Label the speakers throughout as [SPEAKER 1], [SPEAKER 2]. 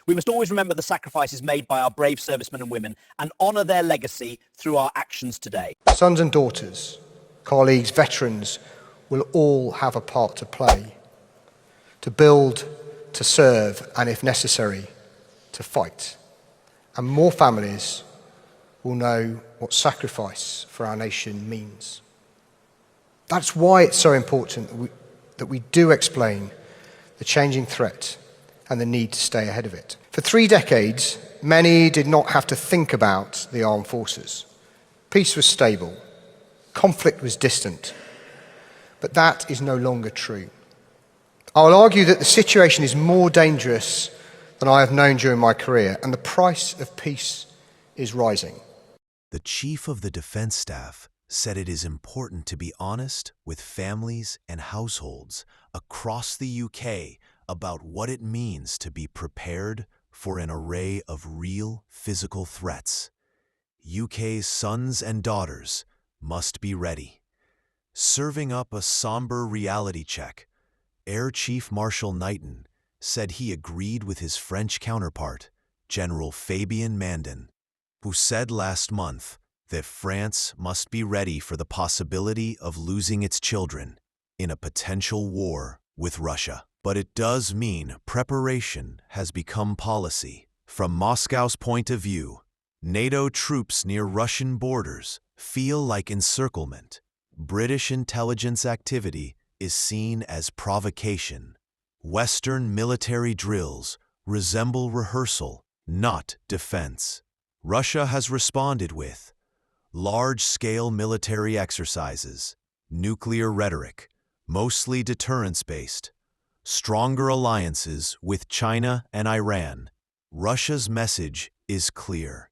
[SPEAKER 1] We must always remember the sacrifices made by our brave servicemen and women and honour their legacy through our actions today.
[SPEAKER 2] Sons and daughters, colleagues, veterans will all have a part to play, to build, to serve, and if necessary, to fight. And more families will know what sacrifice for our nation means. That's why it's so important that we do explain the changing threat and the need to stay ahead of it. For 3 decades, many did not have to think about the armed forces. Peace was stable, conflict was distant, but that is no longer true. I will argue that the situation is more dangerous than I have known during my career, and the price of peace is rising.
[SPEAKER 3] The Chief of the Defense Staff said it is important to be honest with families and households across the UK about what it means to be prepared for an array of real physical threats. UK's sons and daughters must be ready. Serving up a somber reality check, Air Chief Marshal Knighton said he agreed with his French counterpart, General Fabien Mandin, who said last month that France must be ready for the possibility of losing its children in a potential war with Russia. But it does mean preparation has become policy. From Moscow's point of view, NATO troops near Russian borders feel like encirclement. British intelligence activity is seen as provocation. Western military drills resemble rehearsal, not defense. Russia has responded with large-scale military exercises, nuclear rhetoric, mostly deterrence-based, stronger alliances with China and Iran. Russia's message is clear.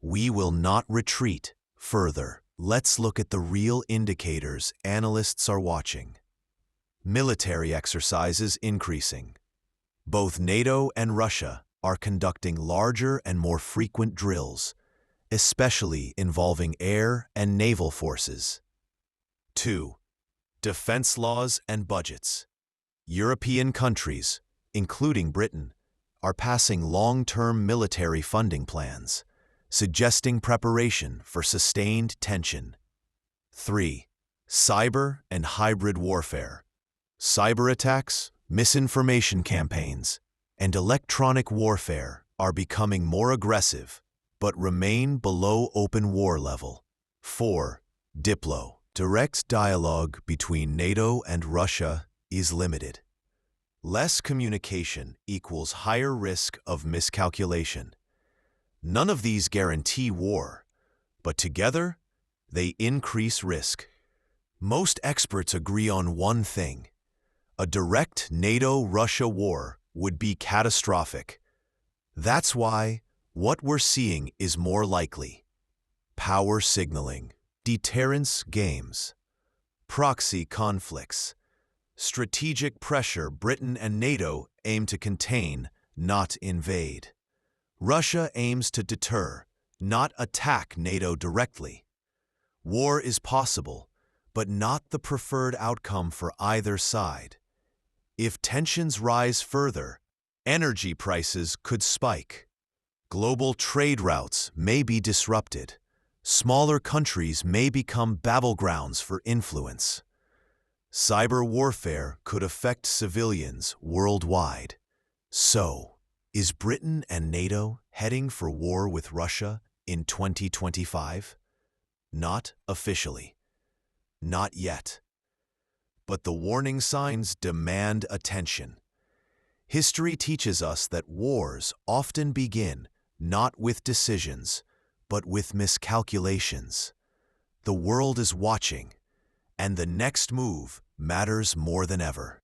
[SPEAKER 3] We will not retreat further. Let's look at the real indicators analysts are watching. Military exercises increasing. Both NATO and Russia are conducting larger and more frequent drills, especially involving air and naval forces. 2. Defense laws and budgets. European countries, including Britain, are passing long-term military funding plans, suggesting preparation for sustained tension. 3. Cyber and hybrid warfare. Cyber attacks, misinformation campaigns, and electronic warfare are becoming more aggressive, but remain below open war level. 4. Diplo. Direct dialogue between NATO and Russia is limited. Less communication equals higher risk of miscalculation. None of these guarantee war, but together, they increase risk. Most experts agree on one thing. A direct NATO-Russia war would be catastrophic. That's why what we're seeing is more likely. Power signaling, deterrence games, proxy conflicts, strategic pressure Britain and NATO aim to contain, not invade. Russia aims to deter, not attack NATO directly. War is possible, but not the preferred outcome for either side. If tensions rise further, energy prices could spike. Global trade routes may be disrupted. Smaller countries may become battlegrounds for influence. Cyber warfare could affect civilians worldwide. So, is Britain and NATO heading for war with Russia in 2025? Not officially. Not yet. But the warning signs demand attention. History teaches us that wars often begin not with decisions, but with miscalculations. The world is watching, and the next move matters more than ever.